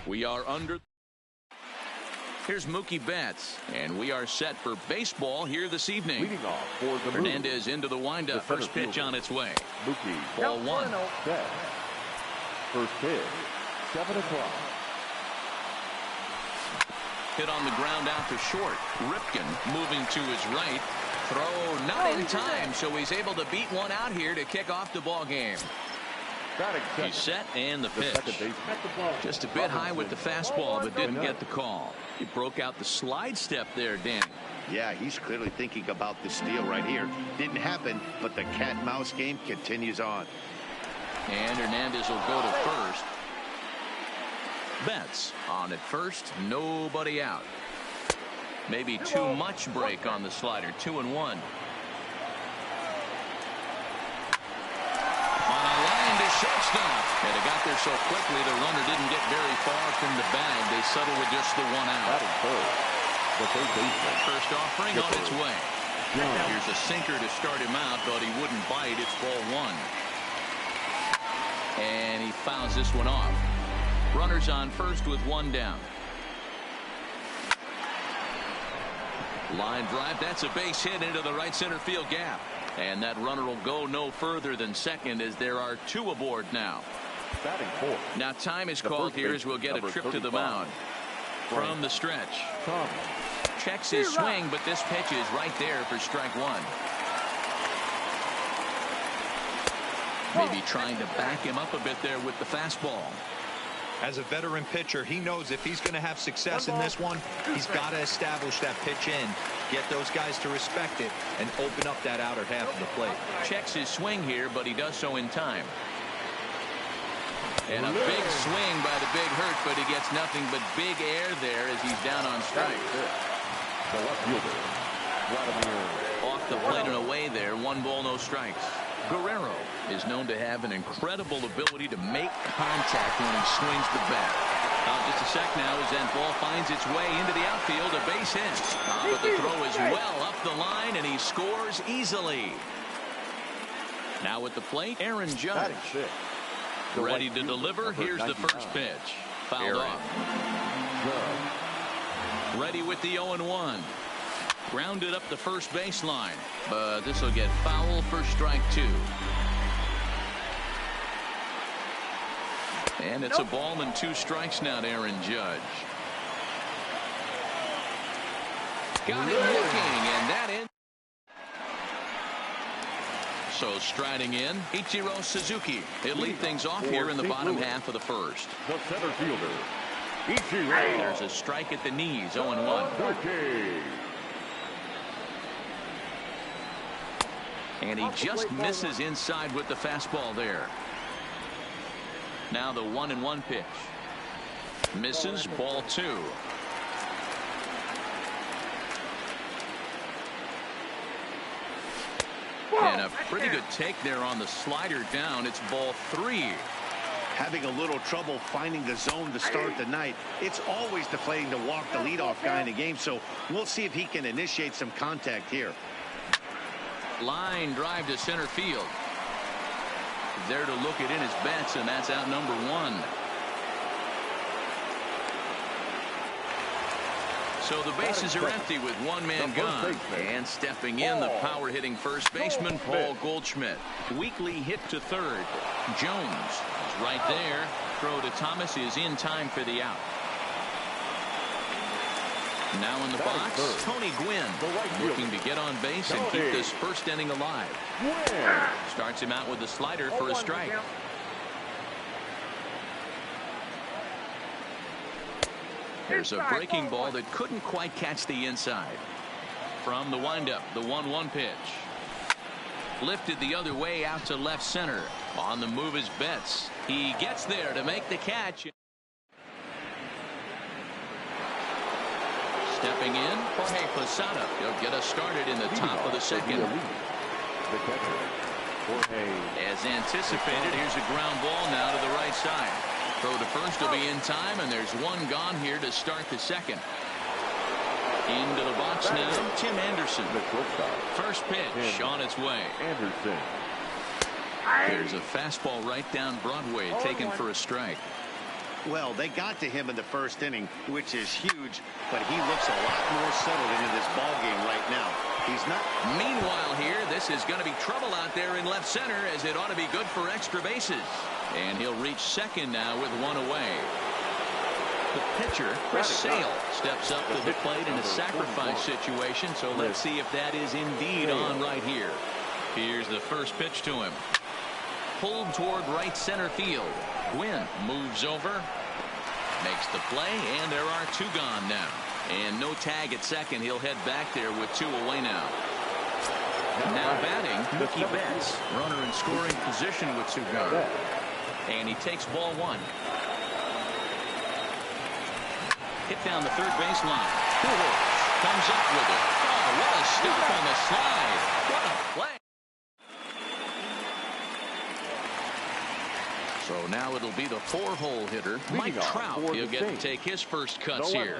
We are under. Here's Mookie Betts, and we are set for baseball here this evening. Leading off for the Hernandez into the windup. First pitch on its way. Mookie. Ball one. Betts. First pitch. 7 o'clock. Hit on the ground out to short. Ripken moving to his right. Throw not in time, so he's able to beat one out here to kick off the ball game. He's set, and the pitch. Just a bit high with the fastball, but didn't get the call. He broke out the slide step there, Danny. Yeah, he's clearly thinking about the steal right here. Didn't happen, but the cat-mouse game continues on. And Hernandez will go to first. Betts on at first, nobody out. Maybe too much break on the slider. 2-1. On a line to shortstop. And it got there so quickly the runner didn't get very far from the bag. They settle with just the one out. First offering on its way. Here's a sinker to start him out, but he wouldn't bite. It's ball one. And he fouls this one off. Runners on first with one down. Line drive. That's a base hit into the right center field gap. And that runner will go no further than second as there are two aboard now. Now time is called here as we'll get a trip to the mound. From the stretch. Checks his swing, but this pitch is right there for strike one. Maybe trying to back him up a bit there with the fastball. As a veteran pitcher, he knows if he's going to have success in this one, he's got to establish that pitch in, get those guys to respect it, and open up that outer half of the plate. Checks his swing here, but he does so in time. And a big swing by the big hurt, but he gets nothing but big air there as he's down on strike. Off the plate and away there. 1 ball, no strikes. Guerrero is known to have an incredible ability to make contact when he swings the bat. Just a sec now as that ball finds its way into the outfield. A base hit. But the throw is well up the line, and he scores easily. Now at the plate, Aaron Judge. Ready to deliver. Here's the first pitch. Fouled off. Ready with the 0-1. Grounded up the first baseline, but this will get foul for strike 2. And it's a ball and 2 strikes now to Aaron Judge. Got him looking, and that in. So striding in, Ichiro Suzuki. He'll lead things off here in the bottom half of the first. The center fielder, Ichiro. There's a strike at the knees, 0-1. And he just misses inside with the fastball there. Now the 1-1 pitch. Misses, ball 2. And a pretty good take there on the slider down. It's ball 3. Having a little trouble finding the zone to start the night. It's always deflating to walk the leadoff guy in the game, so we'll see if he can initiate some contact here. Line drive to center field. There to look it in his Betts, and that's out number 1. So the bases are empty with one man gone. And stepping in, the power-hitting first baseman, Paul Goldschmidt. Weakly hit to third. Jones is right there. Throw to Thomas is in time for the out. Now in the box, Tony Gwynn looking to get on base and keep this first inning alive. Starts him out with the slider for a strike. There's a breaking ball that couldn't quite catch the inside. From the windup, the 1-1 pitch. Lifted the other way out to left center. On the move is Betts. He gets there to make the catch. Stepping in, Jorge Posada. He'll get us started in the top of the second. As anticipated, here's a ground ball now to the right side. Throw to first will be in time, and there's one gone here to start the second. Into the box now, Tim Anderson. First pitch on its way. There's a fastball right down Broadway, taken for a strike. Well, they got to him in the first inning, which is huge, but he looks a lot more settled into this ball game right now. He's not. Meanwhile here, this is going to be trouble out there in left center, as it ought to be good for extra bases. And he'll reach second now with one away. The pitcher, Chris Sale, steps up to the plate in a sacrifice situation, so let's see if that is indeed on right here. Here's the first pitch to him. Pulled toward right center field. Gwynn moves over, makes the play, and there are two gone now. And no tag at second. He'll head back there with two away now. Now batting, Mookie Betts, runner in scoring position with two gone. And he takes ball one. Hit down the third baseline. Comes up with it. Oh, what a stop on the slide. What a play. So now it'll be the four-hole hitter, Mike Trout. He'll get to take his first cuts here.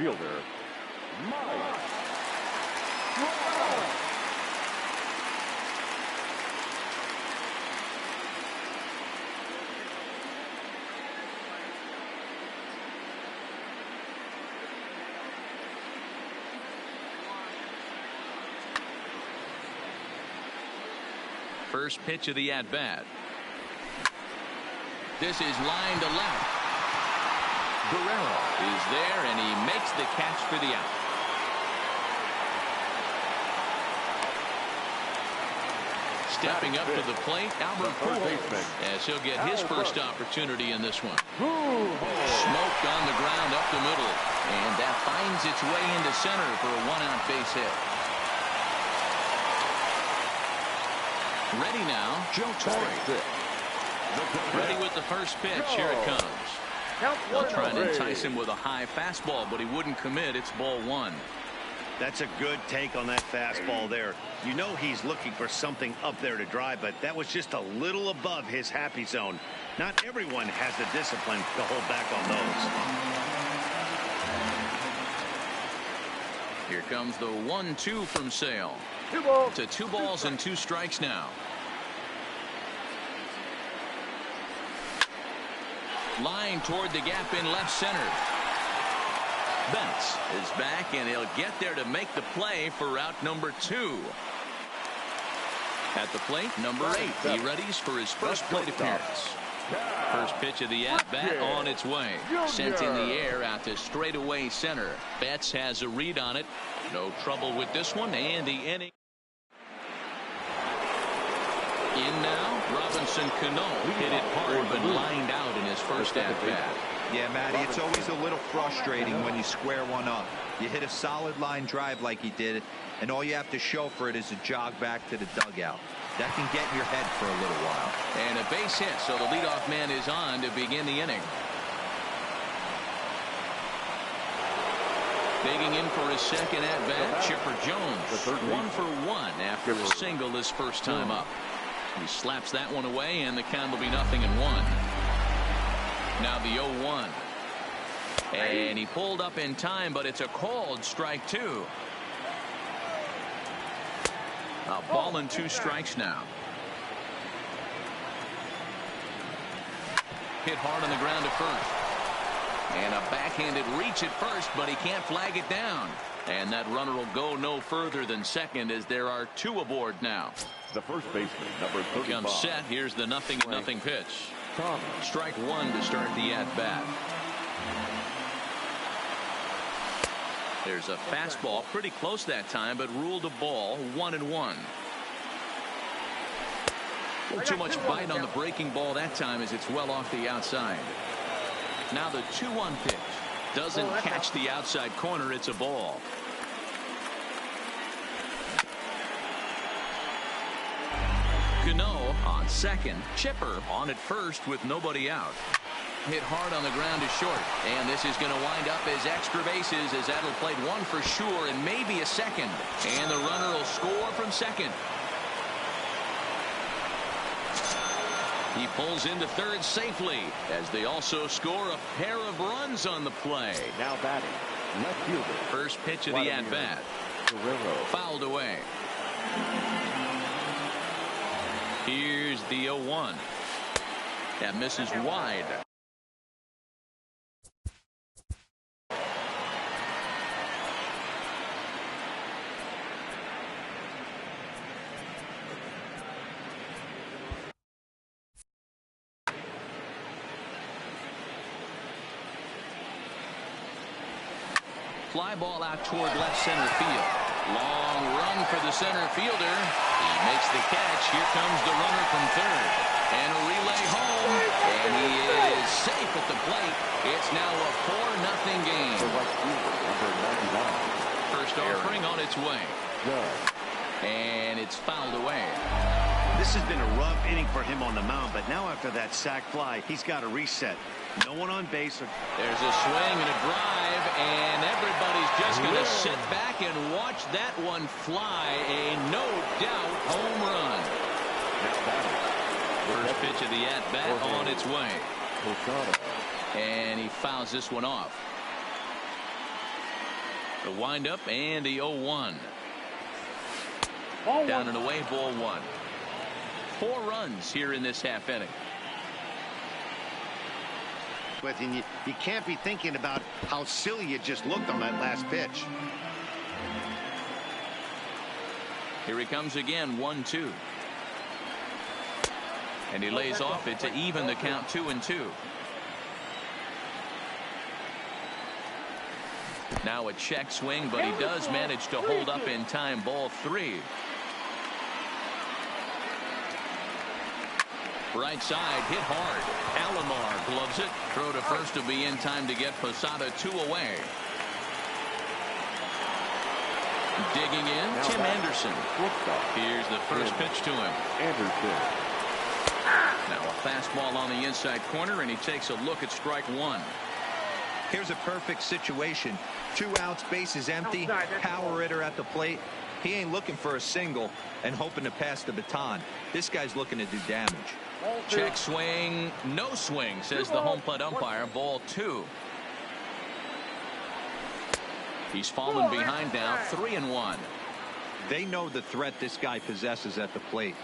First pitch of the at-bat. This is line to left. Guerrero is there, and he makes the catch for the out. Stepping up to the plate, Albert Pujols, as he'll get his first opportunity in this one. Smoked on the ground up the middle, and that finds its way into center for a one-out base hit. Ready now, Joe Torre. Ready with the first pitch. Here it comes. They'll try and entice him with a high fastball, but he wouldn't commit. It's ball one. That's a good take on that fastball there. You know he's looking for something up there to drive, but that was just a little above his happy zone. Not everyone has the discipline to hold back on those. Here comes the 1-2 from Sale. To 2 balls and 2 strikes now. Line toward the gap in left center. Betts is back, and he'll get there to make the play for route number 2. At the plate, number 8. He readies for his first plate appearance. First pitch of the at-bat on its way. Sent in the air out to straightaway center. Betts has a read on it. No trouble with this one, and the inning. In now, Robinson Cano hit it hard but lined out in his first at-bat. Yeah, Matty, it's always a little frustrating when you square one up. You hit a solid line drive like he did, and all you have to show for it is a jog back to the dugout. That can get in your head for a little while. And a base hit, so the leadoff man is on to begin the inning. Digging in for his second at-bat, Chipper Jones. 1 for 1 after a single his first time up. He slaps that one away, and the count will be 0-1. Now the 0-1. And he pulled up in time, but it's a called strike 2. A ball and 2 strikes now. Hit hard on the ground to first. And a backhanded reach at first, but he can't flag it down. And that runner will go no further than second, as there are 2 aboard now. The first baseman, number 35. Comes set. Here's the 0-0 pitch. Strike 1 to start the at-bat. There's a fastball pretty close that time, but ruled a ball. 1-1. A little too much bite on the breaking ball that time, as it's well off the outside. Now the 2-1 pitch. Doesn't catch the outside corner. It's a ball. Cano on second. Chipper on at first with nobody out. Hit hard on the ground to short. And this is going to wind up as extra bases, as that'll play 1 for sure and maybe a second. And the runner will score from second. He pulls into third safely, as they also score a pair of runs on the play. Now batting, left fielder. First pitch of the at-bat. Fouled away. Here's the 0-1. That misses wide. fly ball out toward left center field. Long run for the center fielder. He makes the catch. Here comes the runner from third. And a relay home. And he is safe at the plate. It's now a 4-0 game. First offering on its way. And it's fouled away. This has been a rough inning for him on the mound, but now after that sac fly, he's got to reset. No one on base. There's a swing and a drive, and everybody's just going to sit back and watch that one fly. A no-doubt home run. First pitch of the at-bat on its way. And he fouls this one off. The windup and the 0-1. Down and away, ball 1. 4 runs here in this half inning. But you can't be thinking about how silly you just looked on that last pitch. Here he comes again, 1-2. And he lays off it to even the count 2-2. Now a check swing, but he does manage to hold up in time. Ball 3. Right side, hit hard. Alomar gloves it. Throw to first to be in time to get Posada 2 away. Digging in, Tim Anderson. Here's the first pitch to him. Now a fastball on the inside corner, and he takes a look at strike 1. Here's a perfect situation. 2 outs, bases empty, power hitter at the plate. He ain't looking for a single and hoping to pass the baton. This guy's looking to do damage. Check swing, no swing, says the home plate umpire. Ball 2. He's fallen behind now, 3-1. They know the threat this guy possesses at the plate.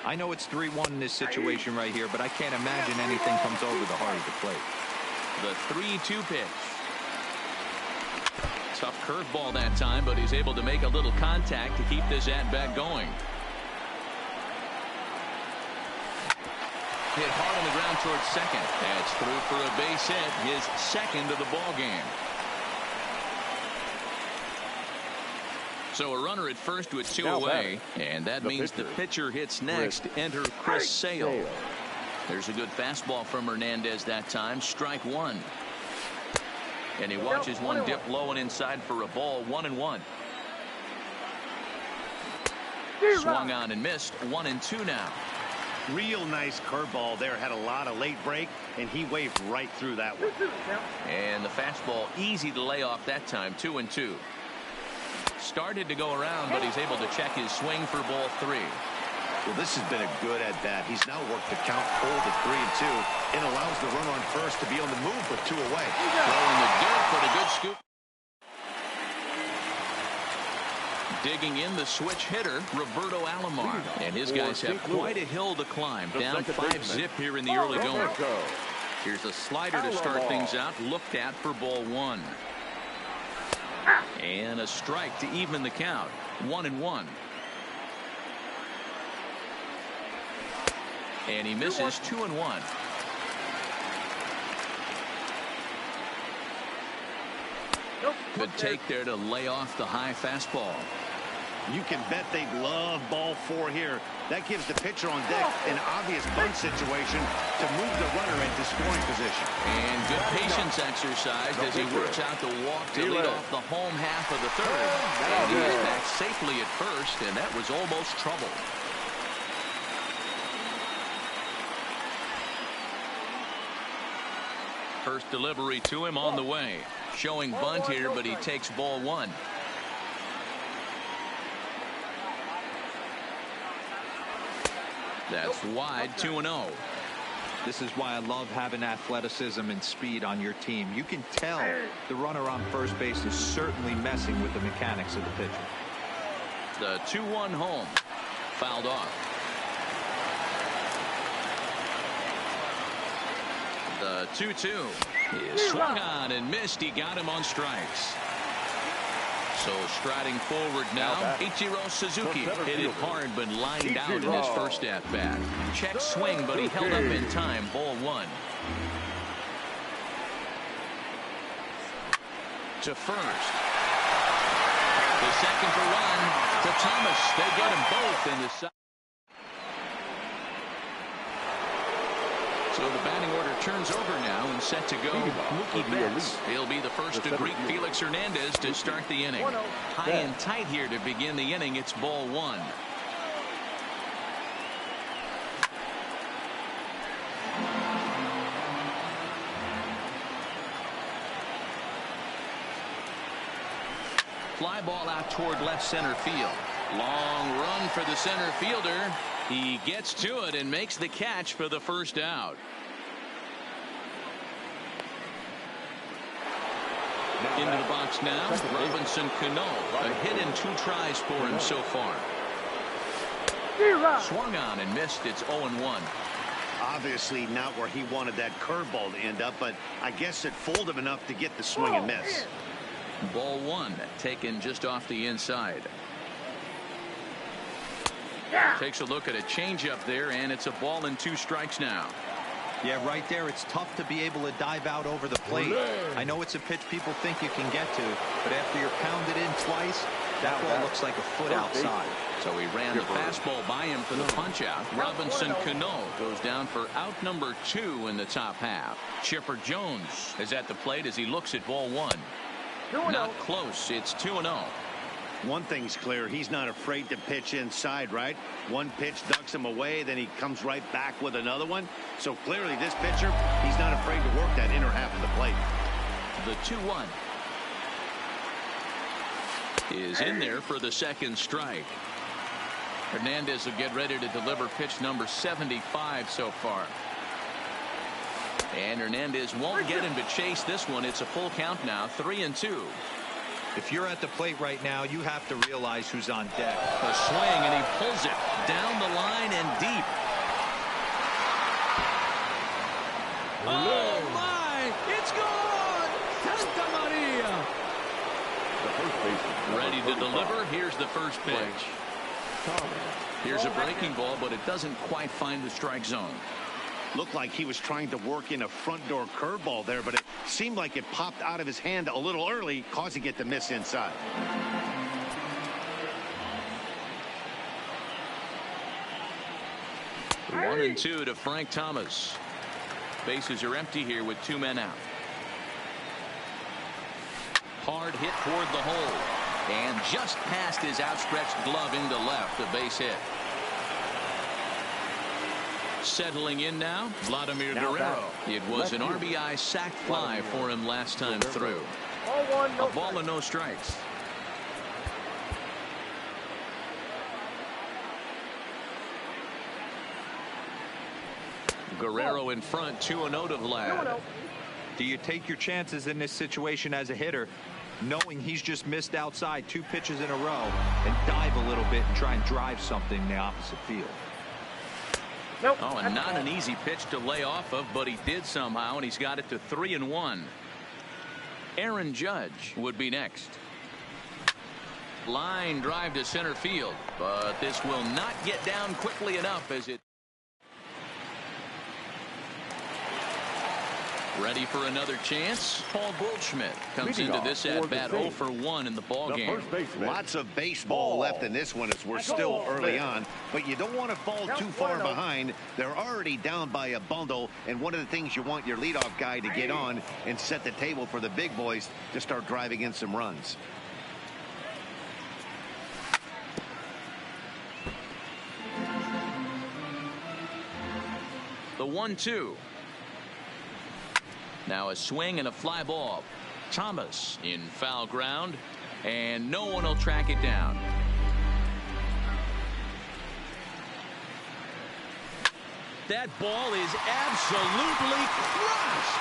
I know it's 3-1 in this situation right here, but I can't imagine anything comes over the heart of the plate. The 3-2 pitch. Tough curveball that time, but he's able to make a little contact to keep this at-bat going. Hit hard on the ground towards second. That's through for a base hit, his second of the ball game. So a runner at first with 2 away, and that means the pitcher hits next. Enter Chris Sale. There's a good fastball from Hernandez that time. Strike 1. And he watches one dip low and inside for a ball. 1-1. Swung on and missed. 1-2 now. Real nice curveball there. Had a lot of late break, and he waved right through that one. And the fastball easy to lay off that time. 2-2. Started to go around, but he's able to check his swing for ball 3. Well, this has been a good at-bat. He's now worked the count full to 3-2 and allows the runner on first to be on the move with 2 away. Throwing the dirt, but a good scoop. Digging in the switch hitter, Roberto Alomar. And his guys have quite a hill to climb. Down 5-zip here in the early going. Here's a slider to start things out. Looked at for ball 1. And a strike to even the count. 1-1. And he misses 2-1. Good take there to lay off the high fastball. You can bet they love ball 4 here. That gives the pitcher on deck an obvious bunt situation to move the runner into scoring position. And good patience exercised as he works out the walk to lead off the home half of the 3rd. And he is back safely at first, and that was almost trouble. First delivery to him on the way. Showing bunt here, but he takes ball 1. That's wide. 2-0. This is why I love having athleticism and speed on your team. You can tell the runner on first base is certainly messing with the mechanics of the pitcher. The 2-1 home. Fouled off. The 2-2 is swung on and missed. He got him on strikes. So striding forward now, Ichiro Suzuki hit it hard but lined out in his first at-bat. Check swing, but he held up in time. Ball 1. To first. The second for one to Thomas. They get them both in the side. So the batting order turns over now and set to go. Mookie Betts. He'll be the first to greet Felix Hernandez to start the inning. High and tight here to begin the inning. It's ball one. Fly ball out toward left center field. Long run for the center fielder. He gets to it and makes the catch for the first out. Into the box now, Robinson Cano. A hit in 2 tries for him so far. Swung on and missed. It's 0-1. Obviously not where he wanted that curveball to end up, but I guess it fooled him enough to get the swing and miss. Ball one, taken just off the inside. Takes a look at a changeup there, and it's a ball and 2 strikes now. Yeah, right there, it's tough to be able to dive out over the plate. I know it's a pitch people think you can get to, but after you're pounded in twice, that ball looks like a foot outside. So he ran the fastball by him for the punch out. Robinson Cano goes down for out number 2 in the top half. Chipper Jones is at the plate as he looks at ball one. Not close. It's 2-0. One thing's clear, he's not afraid to pitch inside, right? One pitch ducks him away, then he comes right back with another one. So clearly this pitcher, he's not afraid to work that inner half of the plate. The 2-1 is in there for the second strike. Hernandez will get ready to deliver pitch number 75 so far. And Hernandez won't get him to chase this one. It's a full count now, 3-2. If you're at the plate right now, you have to realize who's on deck. A swing, and he pulls it down the line and deep. Oh, my! It's gone! Santa Maria! Ready to deliver. Here's the first pitch. Here's a breaking ball, but it doesn't quite find the strike zone. Looked like he was trying to work in a front door curveball there, but it seemed like it popped out of his hand a little early, causing it to miss inside. 1-2 to Frank Thomas. Bases are empty here with 2 men out. Hard hit toward the hole, and just past his outstretched glove into left, a base hit. Settling in now, Vladimir Guerrero. It was an RBI sac fly for him last time through. A ball and no strikes. Guerrero in front, 2-0 to Vlad. Do you take your chances in this situation as a hitter, knowing he's just missed outside 2 pitches in a row, and dive a little bit and try and drive something in the opposite field? Oh, and not an easy pitch to lay off of, but he did somehow, and he's got it to 3-1. Aaron Judge would be next. Line drive to center field, but this will not get down quickly enough as it. Ready for another chance. Paul Goldschmidt comes into this at bat 0 for 1 in the ball game. Lots of baseball left in this one as we're still early on, but you don't want to fall too far behind. They're already down by a bundle, and one of the things you want your leadoff guy to get on and set the table for the big boys to start driving in some runs. The 1-2. Now a swing and a fly ball. Thomas in foul ground, and no one will track it down. That ball is absolutely crushed.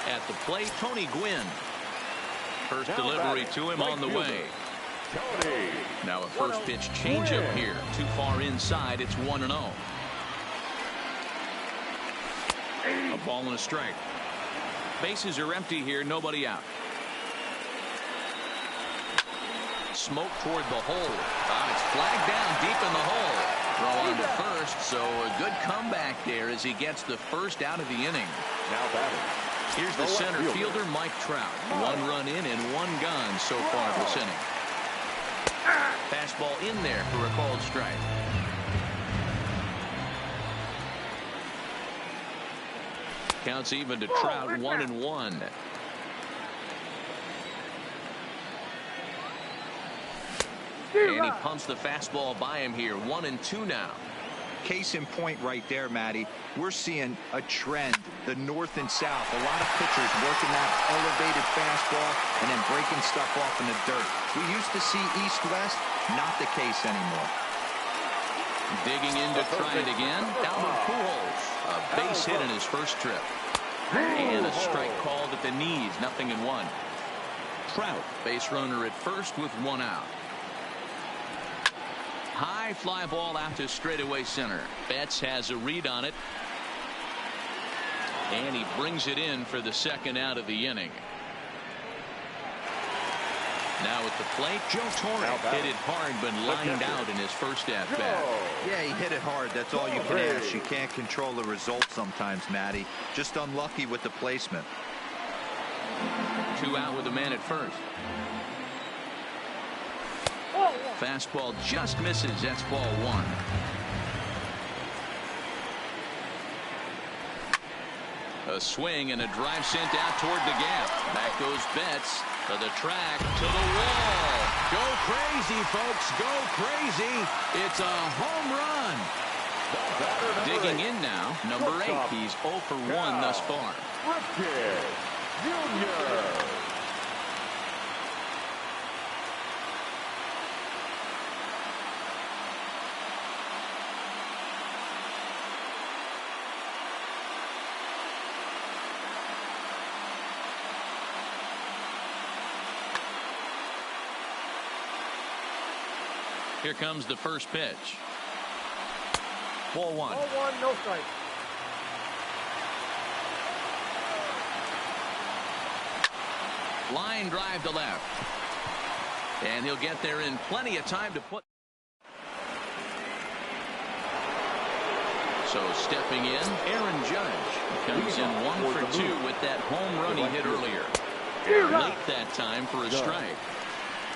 At the plate, Tony Gwynn. First delivery to him on the way. Now a first pitch changeup here. Too far inside. It's 1-0. A ball and a strike. Bases are empty here. Nobody out. Smoke toward the hole. It's flagged down deep in the hole. Throw on to first. So a good comeback there as he gets the first out of the inning. Now batting. Here's the center fielder, Mike Trout. 1 run in and 1 gone so far this inning. Fastball in there for a called strike. Counts even to Trout, 1-1. And he pumps the fastball by him here. 1-2 now. Case in point right there, Matty. We're seeing a trend, the north and south. A lot of pitchers working that elevated fastball and then breaking stuff off in the dirt. We used to see east-west, not the case anymore. Digging in to try it again. Albert Pujols, a base hit in his first trip. And a strike called at the knees, 0-1. Trout, base runner at first with 1 out. High fly ball out to straightaway center. Betts has a read on it. And he brings it in for the 2nd out of the inning. Now at the plate, Joe Torre hit it hard but lined out in his first at-bat. Yeah, he hit it hard. That's all you can ask. You can't control the result sometimes, Matty. Just unlucky with the placement. 2 out with a man at first. Fastball just misses. That's ball 1. A swing and a drive sent out toward the gap. Back goes Betts to the track, to the wall. Go crazy, folks. Go crazy. It's a home run. Digging in now, number 8. He's 0 for 1 thus far. Here comes the first pitch. Ball 1. Ball 1, no strike. Line drive to left. And he'll get there in plenty of time to put. So stepping in, Aaron Judge comes in 1 for 2 with that home run he hit earlier. Late that time for a strike.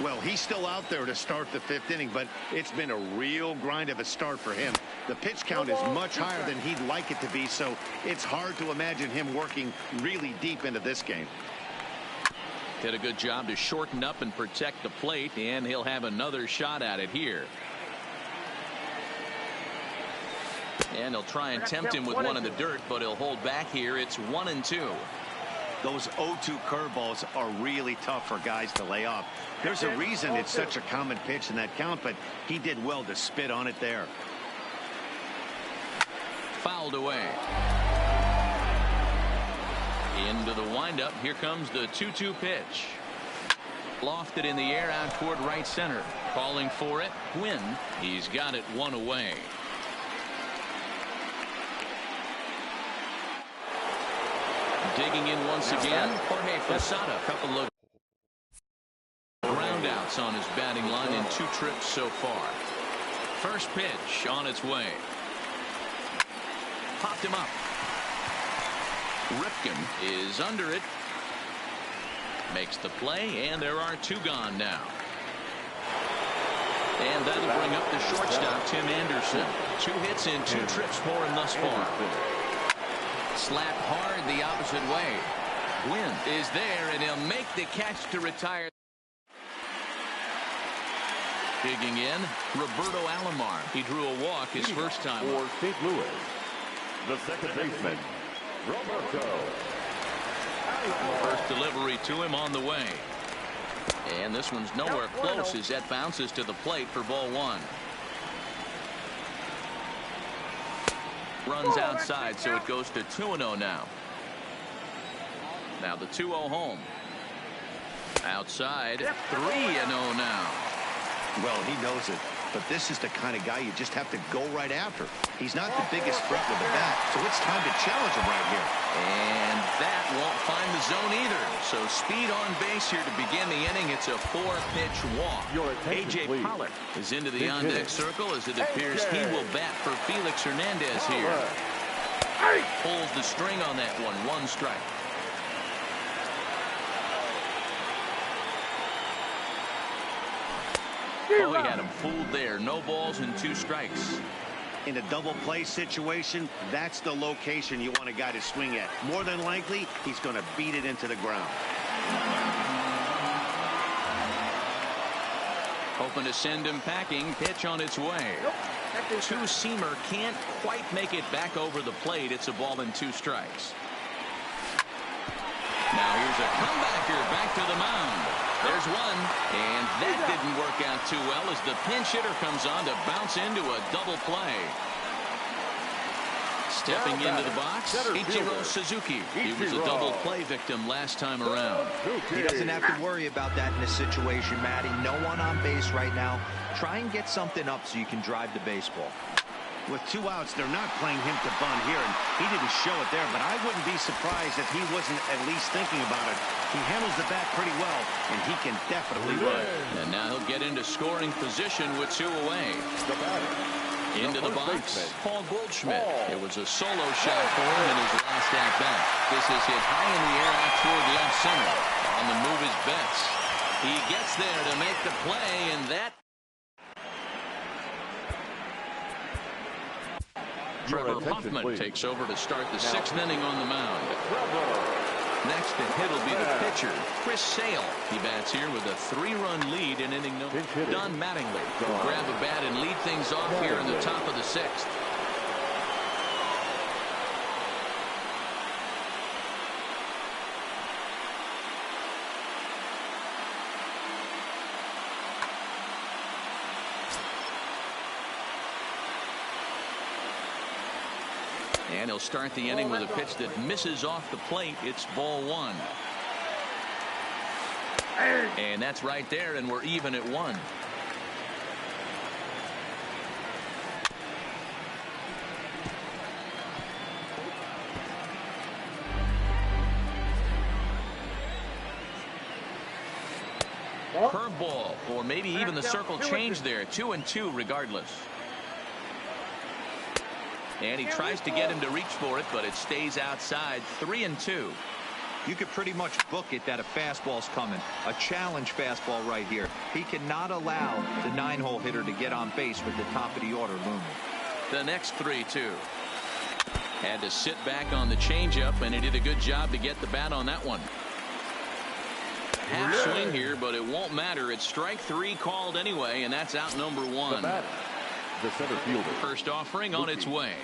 Well, he's still out there to start the 5th inning, but it's been a real grind of a start for him. The pitch count is much higher than he'd like it to be, so it's hard to imagine him working really deep into this game. Did a good job to shorten up and protect the plate, and he'll have another shot at it here. And he'll try and tempt him with one in the dirt, but he'll hold back here. It's 1-2. Those 0-2 curveballs are really tough for guys to lay off. There's a reason it's such a common pitch in that count, but he did well to spit on it there. Fouled away. Into the windup. Here comes the 2-2 pitch. Lofted in the air out toward right center. Calling for it. Quinn. He's got it 1 away. Digging in once again, Jorge Posada. Couple of groundouts on his batting line in 2 trips so far. First pitch on its way. Popped him up. Ripken is under it. Makes the play, and there are 2 gone now. And that'll bring up the shortstop, Tim Anderson. 2 hits in 2 trips for him thus far. Slapped hard the opposite way. Wynn is there, and he'll make the catch to retire. Digging in, Roberto Alomar. He drew a walk his first time. For St. Louis, the second baseman, Roberto. First delivery to him on the way. And this one's nowhere close as that bounces to the plate for ball 1. Runs outside, so it goes to 2-0 now. Now the 2-0 home. Outside, 3-0 now. Well, he knows it, but this is the kind of guy you just have to go right after. He's not the biggest threat with the bat, so it's time to challenge him right here. And that won't find the zone either. So speed on base here to begin the inning. It's a 4-pitch walk. A.J. Pollock is into the on-deck circle as it appears he will bat for Felix Hernandez here. Pulls the string on that one. 1 strike. Oh, he had him fooled there. No balls and 2 strikes. In a double play situation, that's the location you want a guy to swing at. More than likely, he's going to beat it into the ground. Hoping to send him packing. Pitch on its way. Two-seamer can't quite make it back over the plate. It's a ball and 2 strikes. Now here's a comebacker back to the mound. There's one, and that didn't work out too well as the pinch hitter comes on to bounce into a double play. Stepping into the box, Ichiro Suzuki. He was a double play victim last time around. He doesn't have to worry about that in this situation, Matty. No one on base right now. Try and get something up so you can drive the baseball. With 2 outs, they're not playing him to bunt here, and he didn't show it there, but I wouldn't be surprised if he wasn't at least thinking about it. He handles the bat pretty well, and he can definitely run. And now he'll get into scoring position with 2 away. Into the box, Paul Goldschmidt. It was a solo shot for him in his last at-bat. This is hit high in the air out toward left center. On the move is Betts. He gets there to make the play, and that Trevor Hoffman takes over to start the 6th inning on the mound. Next to hit will be the pitcher, Chris Sale. He bats here with a 3-run lead in inning number. Don Mattingly will grab a bat and lead things off here in the top of the 6th. And he'll start the inning with a pitch that misses off the plate. It's ball 1. And that's right there, and we're even at 1. Curveball, or maybe even the circle change there. 2-2 regardless. And he tries to get him to reach for it, but it stays outside. 3-2. You could pretty much book it that a fastball's coming. A challenge fastball right here. He cannot allow the 9-hole hitter to get on base with the top of the order looming. The next 3-2. Had to sit back on the changeup, and he did a good job to get the bat on that one. Half swing here, but it won't matter. It's strike 3 called anyway, and that's out number 1. The center fielder. First offering on its way.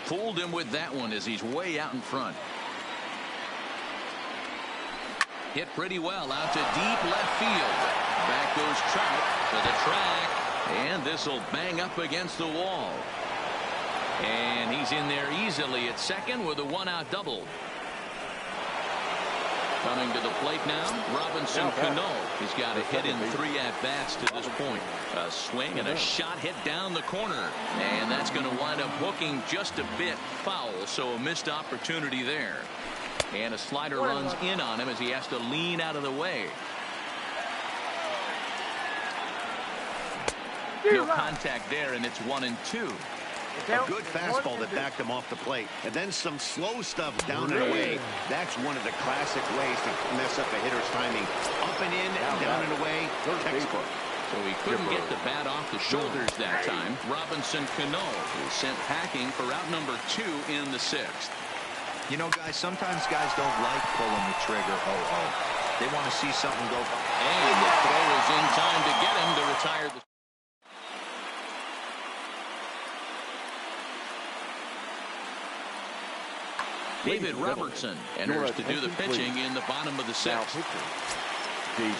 Fooled him with that one as he's way out in front. Hit pretty well out to deep left field. Back goes Trout to the track, and this will bang up against the wall. And he's in there easily at second with a 1-out double. Coming to the plate now, Robinson Cano. He's got a hit in 3 at-bats to this point. A swing and a shot hit down the corner. And that's going to wind up hooking just a bit foul, so a missed opportunity there. And a slider runs in on him as he has to lean out of the way. No contact there, and it's 1-2. A good fastball that backed him off the plate. And then some slow stuff down and away. That's one of the classic ways to mess up a hitter's timing. Up and in, down and away, textbook. So he couldn't get the bat off the shoulders that time. Robinson Cano is sent packing for out number 2 in the 6th. You know, guys, sometimes guys don't like pulling the trigger. They want to see something go. And the throw is in time to get him to retire the. David Robertson enters to do the pitching in the bottom of the 6th.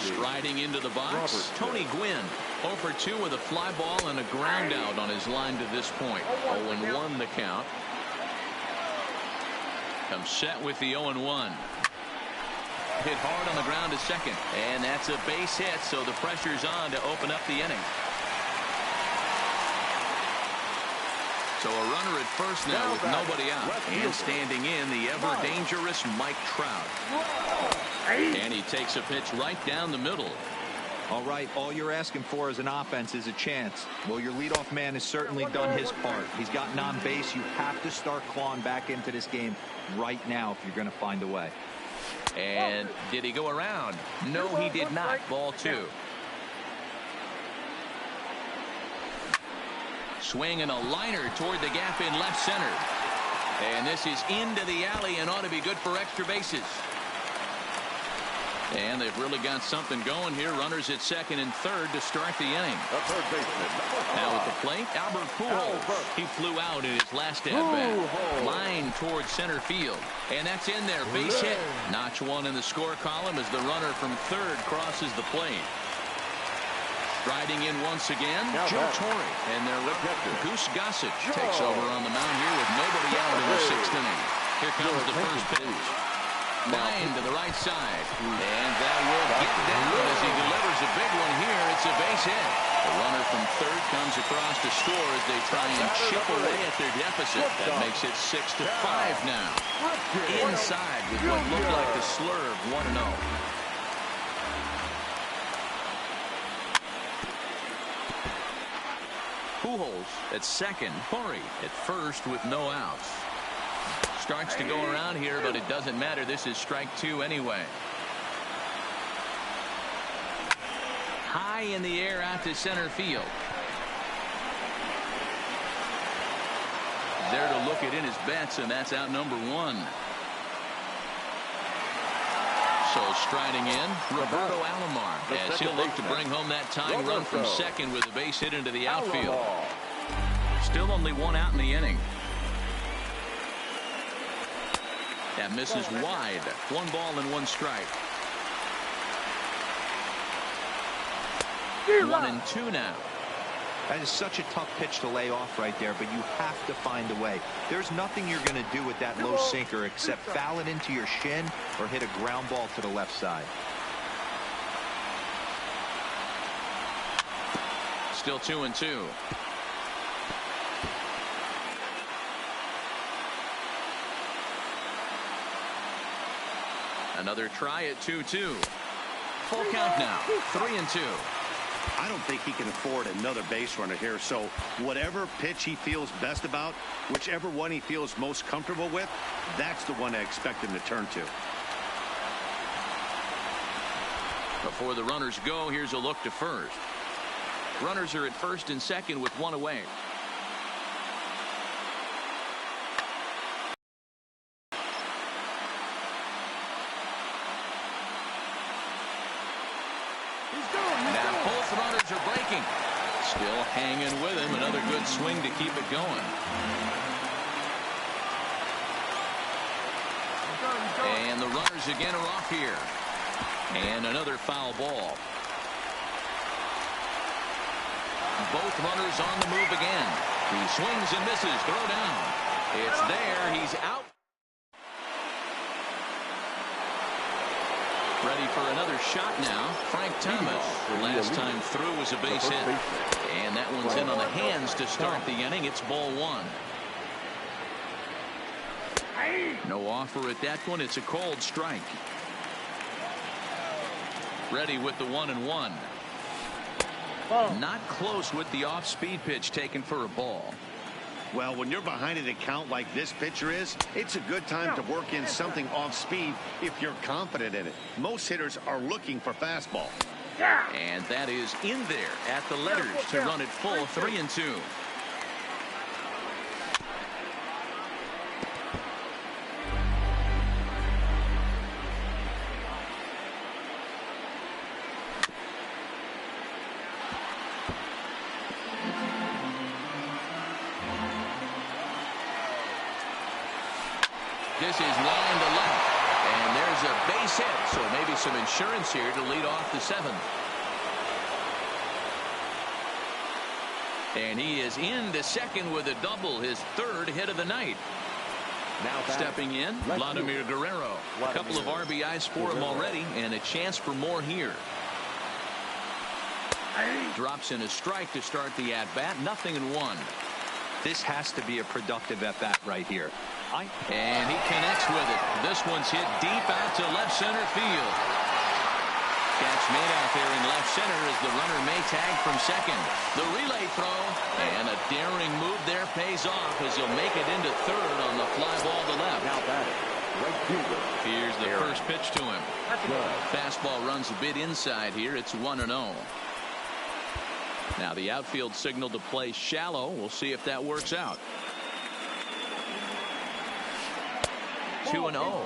Striding into the box, Tony Gwynn. 0 for 2 with a fly ball and a ground out on his line to this point. 0-1 the count. Comes set with the 0-1. Hit hard on the ground to second. And that's a base hit, so the pressure's on to open up the inning. So a runner at first now with nobody out. And standing in, the ever-dangerous Mike Trout. And he takes a pitch right down the middle. All right, all you're asking for as an offense is a chance. Well, your leadoff man has certainly done his part. He's gotten on base. You have to start clawing back into this game right now if you're going to find a way. And did he go around? No, he did not. Ball 2. swing and a liner toward the gap in left center. And this is into the alley and ought to be good for extra bases. And they've really got something going here. Runners at second and third to start the inning. The third baseman, Now at the plate, Albert Pujols. He flew out in his last at-bat. Line towards center field. And that's in there. Base hit. Notch one in the score column as the runner from third crosses the plate. Striding in once again, Joe Torre. And their Goose Gossage takes over on the mound here with nobody out in the sixth inning. Here comes the first pitch. Line to the right side. And that will get down as he delivers a big one here. It's a base hit. The runner from third comes across to score as they try and chip away at their deficit. That makes it 6-5 now. Inside with what looked like the slur of 1-0. Pujols at second. Torre at first with no outs. Starts to go around here, but it doesn't matter. This is strike two anyway. High in the air out to center field. There to look it in his bets, and that's out number one. So striding in, Roberto Alomar, as he'll look to bring home that tying run from second with a base hit into the outfield. Still only one out in the inning. That misses wide. 1 ball and 1 strike. 1-2 now. That is such a tough pitch to lay off right there, but you have to find a way. There's nothing you're going to do with that low sinker except foul it into your shin or hit a ground ball to the left side. Still 2-2. Another try at 2-2. Full count now. 3-2. I don't think he can afford another base runner here. So whatever pitch he feels best about, whichever one he feels most comfortable with, that's the one I expect him to turn to. Before the runners go, here's a look to first. Runners are at first and second with 1 away. Still hanging with him. Another good swing to keep it going. And the runners again are off here. And another foul ball. Both runners on the move again. He swings and misses. Throw down. It's there. He's out. Ready for another shot now. Frank Thomas. Last time through was a base hit. And that one's in on the hands to start the inning. It's ball 1. No offer at that one. It's a cold strike. Ready with the 1-1. Not close with the off-speed pitch taken for a ball. Well, when you're behind an account like this pitcher is, it's a good time to work in something off speed if you're confident in it. Most hitters are looking for fastball. And that is in there at the letters to run it full. 3-2. This is line to left, and there's a base hit, so maybe some insurance here to lead off the 7th. And he is into second with a double, his 3rd hit of the night. Now stepping in, Vladimir Guerrero. A couple of RBIs for him already, and a chance for more here. Drops in a strike to start the at-bat, 0-1. This has to be a productive at-bat right here. And he connects with it. This one's hit deep out to left center field. Catch made out there in left center as the runner may tag from second. The relay throw and a daring move there pays off as he'll make it into third on the fly ball to left. Here's the first pitch to him. Fastball runs a bit inside here. It's 1-0. Now the outfield signal to play shallow. We'll see if that works out. 2-0.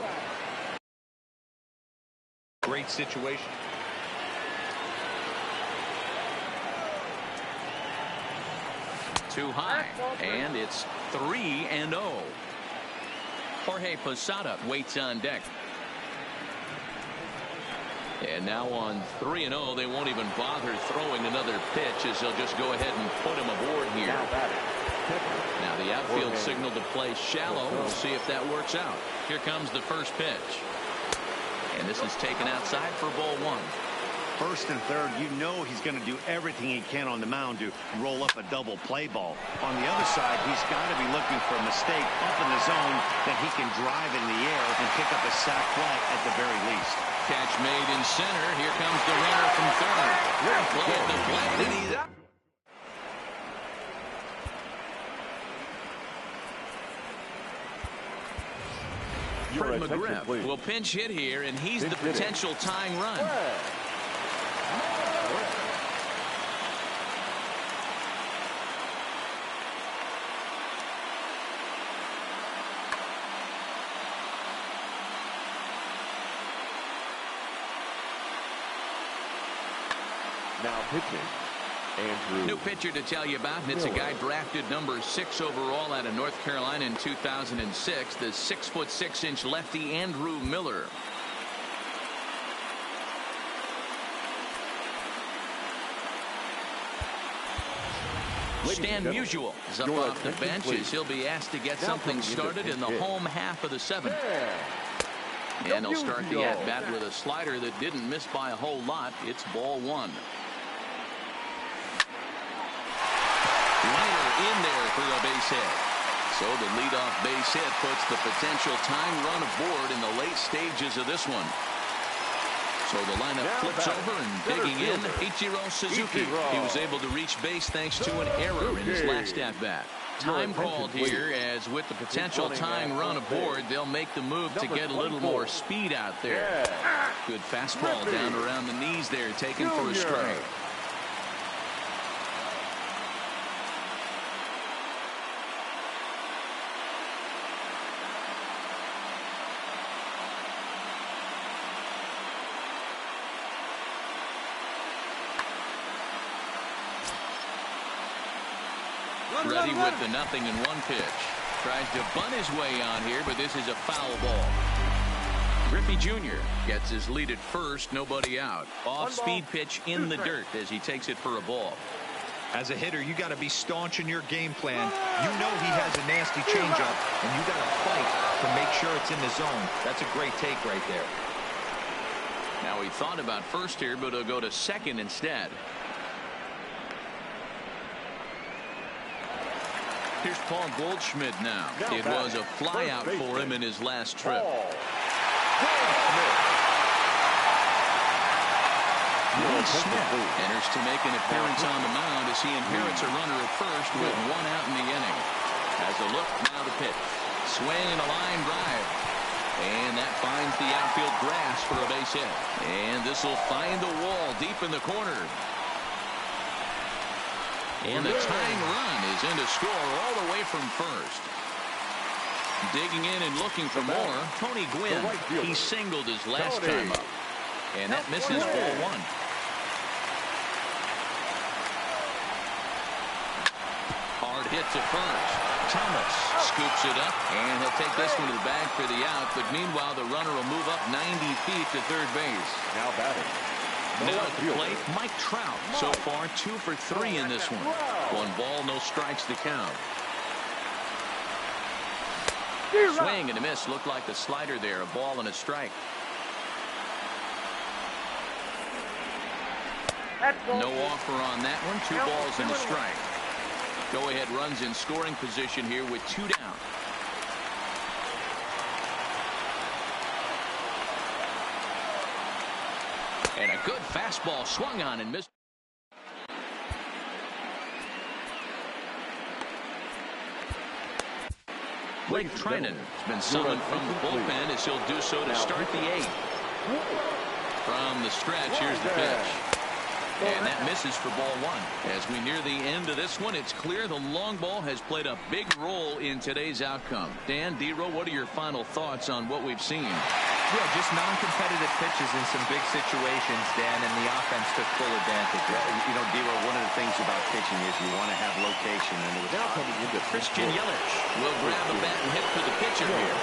Great situation. Too high, and it's 3-0. Jorge Posada waits on deck. And now on 3-0, they won't even bother throwing another pitch as they'll just go ahead and put him aboard here. Now the outfield signal to play shallow. We'll see if that works out. Here comes the first pitch. And this is taken outside for ball one. First and third, you know he's going to do everything he can on the mound to roll up a double play ball. On the other side, he's got to be looking for a mistake up in the zone that he can drive in the air and pick up a sac fly at the very least. Catch made in center. Here comes the runner from third. Play at the plate, and he's up. Fred McGriff will pinch hit here, and he's the potential tying run. Now pitching, Andrew. New pitcher to tell you about, and it's a guy drafted number 6 overall out of North Carolina in 2006. The 6'6" lefty Andrew Miller. Stan Musial is up off the bench as he'll be asked to get something started in the home half of the 7th. And he'll start the at-bat with a slider that didn't miss by a whole lot. It's ball one. Liner in there for a base hit. So the leadoff base hit puts the potential tying run aboard in the late stages of this one. So the lineup flips over, and digging in, Ichiro Suzuki. He was able to reach base thanks to an error in his last at-bat. Time called here, as with the potential tying run aboard, they'll make the move to get a little more speed out there. Good fastball down around the knees there, taken for a strike. Ready with the 0-1 pitch. Tries to bunt his way on here, but this is a foul ball. Griffey Jr. gets his lead at first, nobody out. Off-speed pitch in the dirt as he takes it for a ball. As a hitter, you got to be staunch in your game plan. You know he has a nasty changeup, and you got to fight to make sure it's in the zone. That's a great take right there. Now he thought about first here, but he'll go to second instead. Here's Paul Goldschmidt now. It was a flyout for him in his last trip. Lee Smith enters to make an appearance on the mound as he inherits a runner at first with 1 out in the inning. Has a look, now to pitch. Swing and a line drive. And that finds the outfield grass for a base hit. And this will find the wall deep in the corner. And the tying run is in to score all the way from first. Digging in and looking for more, Tony Gwynn. He singled his last time up. And that misses ball one. Hard hit to first. Thomas scoops it up, and he'll take this one to the bag for the out. But meanwhile, the runner will move up 90 feet to third base. Now batting. Now at the plate, Mike Trout. So far, 2 for 3 in this one. 1 ball, no strikes to count. Swing and a miss. Looked like the slider there. A ball and a strike. No offer on that one. 2 balls and a strike. Go-ahead runs in scoring position here with 2 down. And a good fastball swung on and missed. Blake Treinen has been summoned from the bullpen as he'll do so to start the 8th. From the stretch, here's the pitch. And that misses for ball one. As we near the end of this one, it's clear the long ball has played a big role in today's outcome. Dan, D-Row, what are your final thoughts on what we've seen? Yeah, just non-competitive pitches in some big situations, Dan, and the offense took full advantage. You know, D-Row, one of the things about pitching is you want to have location. And it was Now coming into Christian Yelich will grab a bat and hit for the pitcher here.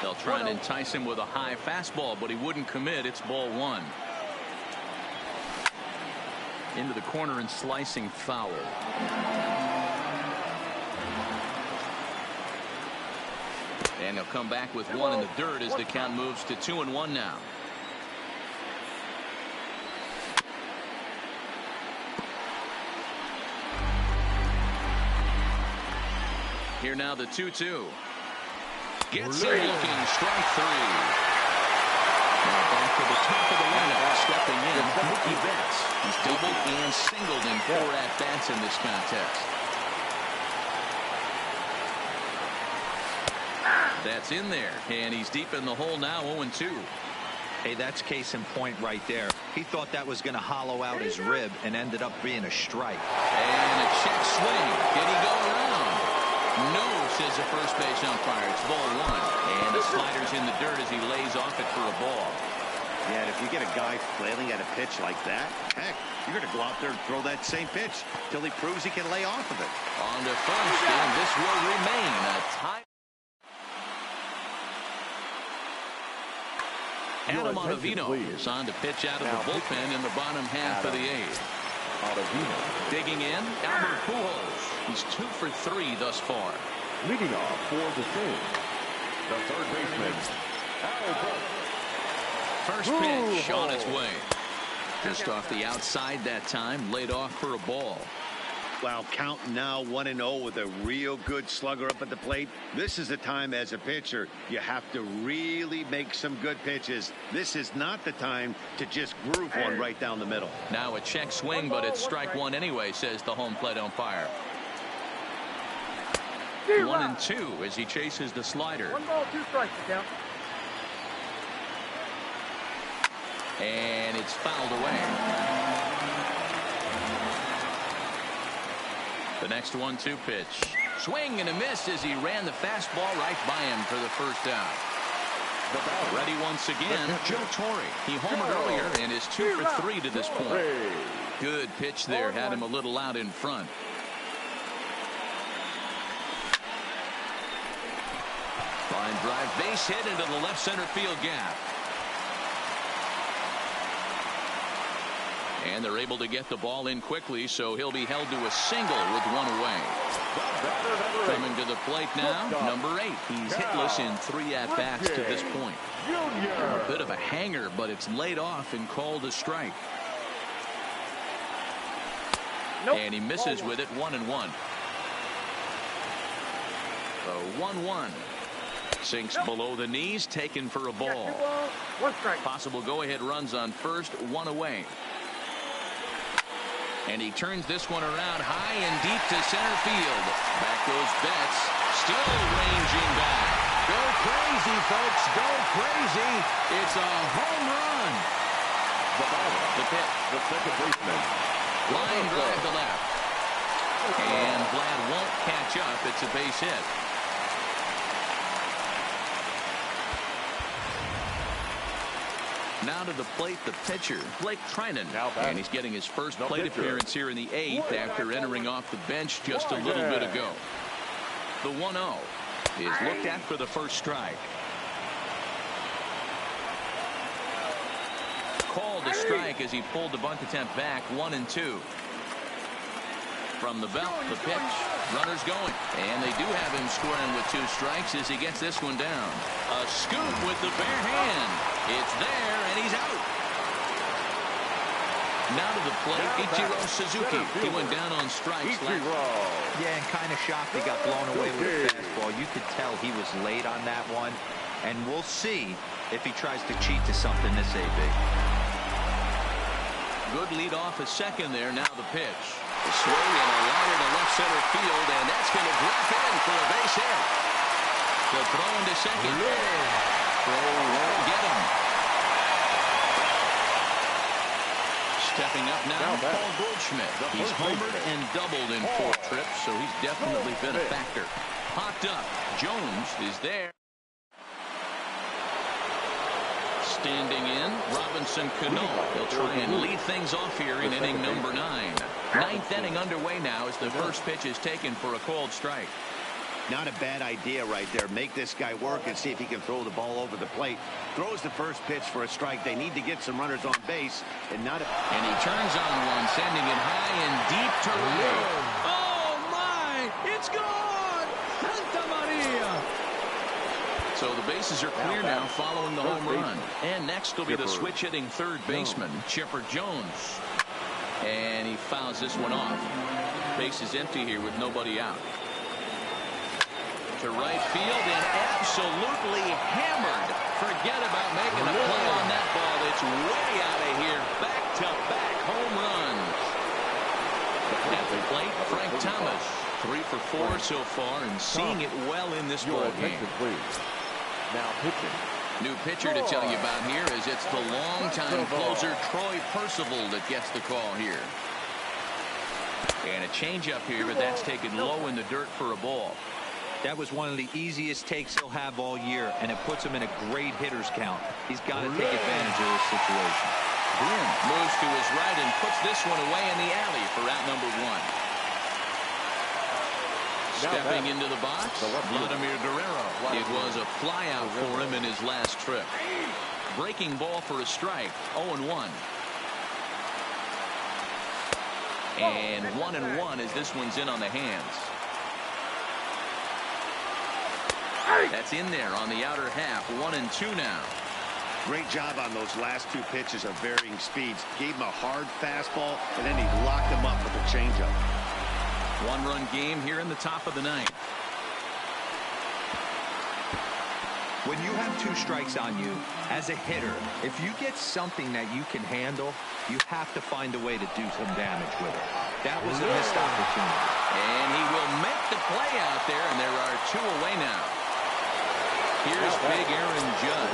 They'll try and entice him with a high fastball, but he wouldn't commit. It's ball one. Into the corner and slicing foul. And he'll come back with one in the dirt as the count moves to 2-1 now. Here now the 2-2. Gets him looking, strike three. Now back to the top of the lineup, stepping in, Mookie Betts. He's doubled and singled in 4 at-bats in this contest. That's in there, and he's deep in the hole now, 0-2. Hey, that's case in point right there. He thought that was going to hollow out his rib and ended up being a strike. And a check swing. Did he go around? No, says the first base umpire. It's ball one. And the slider's in the dirt as he lays off it for a ball. Yeah, and if you get a guy flailing at a pitch like that, heck, you're going to go out there and throw that same pitch till he proves he can lay off of it. On to first, and this will remain a tie. Adam Ottavino is on to pitch out of the bullpen in the bottom half of the eighth. Digging in, Albert Pujols. He's 2 for 3 thus far. Leading off for the team, the third baseman, Albert. First pitch on its way. Just off the outside that time, laid off for a ball. Wow, count now 1-0 with a real good slugger up at the plate. This is the time as a pitcher you have to really make some good pitches. This is not the time to just groove one right down the middle. Now a check swing, but it's strike one anyway, says the home plate umpire. 1-2 as he chases the slider. 1 ball, 2 strikes, count. And it's fouled away. The next 1-2 pitch. Swing and a miss as he ran the fastball right by him for the first out. Ready once again, Joe Torre. He homered earlier and is 2 for 3 to this point. Good pitch there, had him a little out in front. Line drive, base hit into the left center field gap. And they're able to get the ball in quickly, so he'll be held to a single with 1 away. Coming to the plate now, number 8. He's hitless in 3 at-bats to this point. A bit of a hanger, but it's laid off and called a strike. And he misses with it, 1-1. The 1-1. Sinks below the knees, taken for a ball. 1 strike. Possible go-ahead runs on first, 1 away. And he turns this one around high and deep to center field. Back goes Betts, still ranging back. Go crazy, folks, go crazy. It's a home run. The pitch. The second baseman. Line drive to left. And Vlad won't catch up. It's a base hit. Now to the plate, the pitcher, Blake Trinan. And he's getting his first plate appearance here in the 8th after entering off the bench just a little bit ago. The 1-0 is looked at for the first strike. Called a strike as he pulled the bunt attempt back, 1-2. From the belt, the pitch. Runners going. And they do have him scoring with 2 strikes as he gets this one down. A scoop with the bare hand. It's there, and he's out. Now to the plate, Ichiro Suzuki. He went down on strikes last. Yeah, and kind of shocked he got blown away with a fastball. You could tell he was late on that one. And we'll see if he tries to cheat to something this AB. Good lead off a second there. Now the pitch. The swing and a liner to left center field, and that's going to drop in for a base hit. The throw into second. Throw won't get him. Stepping up now, Paul Goldschmidt. He's homered and doubled in 4 trips, so he's definitely been a factor. Popped up. Jones is there. Standing in, Robinson Cano. He'll try and lead things off here in inning number 9. 9th inning underway now as the first pitch is taken for a called strike. Not a bad idea right there. Make this guy work and see if he can throw the ball over the plate. Throws the first pitch for a strike. They need to get some runners on base and not. And he turns on one, sending it high and deep to right. Oh my! It's gone! Santa Maria! So the bases are clear now following the home run. And next will be the switch hitting third baseman, Chipper Jones. And he fouls this one off. Base is empty here with nobody out. To right field and absolutely hammered. Forget about making a play on that ball. It's way out of here. Back-to-back home runs. At the plate, Frank Thomas. 3 for 4 so far and seeing it well in this ball game. Now pitching. New pitcher to tell you about here is it's the longtime closer Troy Percival that gets the call here. And a changeup here, but that's taken low in the dirt for a ball. That was one of the easiest takes he'll have all year, and it puts him in a great hitter's count. He's got to take advantage of this situation. Glenn moves to his right and puts this one away in the alley for out number 1. Stepping into the box, Vladimir Guerrero. It was a flyout for him in his last trip. Breaking ball for a strike, 0-1. And 1-1 as this one's in on the hands. That's in there on the outer half, 1-2 now. Great job on those last 2 pitches of varying speeds. Gave him a hard fastball, and then he locked him up with a changeup. 1-run game here in the top of the 9th. When you have 2 strikes on you, as a hitter, if you get something that you can handle, you have to find a way to do some damage with it. That was a missed opportunity. And he will make the play out there, and there are 2 away now. Here's big Aaron Judge.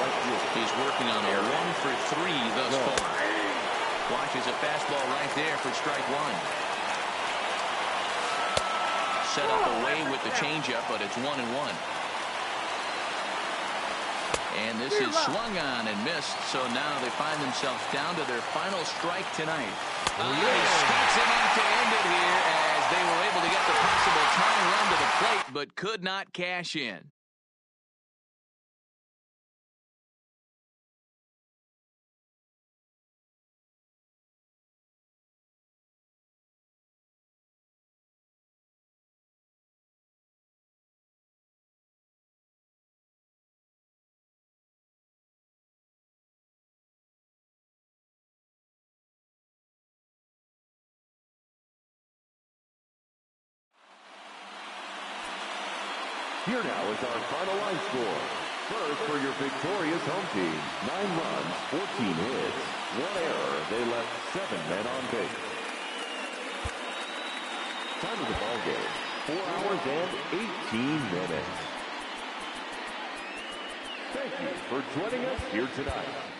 He's working on a 1 for 3 thus far. Watches a fastball right there for strike 1. Set up away with the changeup, but it's 1-1. And this is swung on and missed, so now they find themselves down to their final strike tonight. He strikes him out to end it here as they were able to get the possible tying run to the plate, but could not cash in. Here now is our final line score. First, for your victorious home team, 9 runs, 14 hits, 1 error. They left 7 men on base. Time of the ball game, 4 hours and 18 minutes. Thank you for joining us here tonight.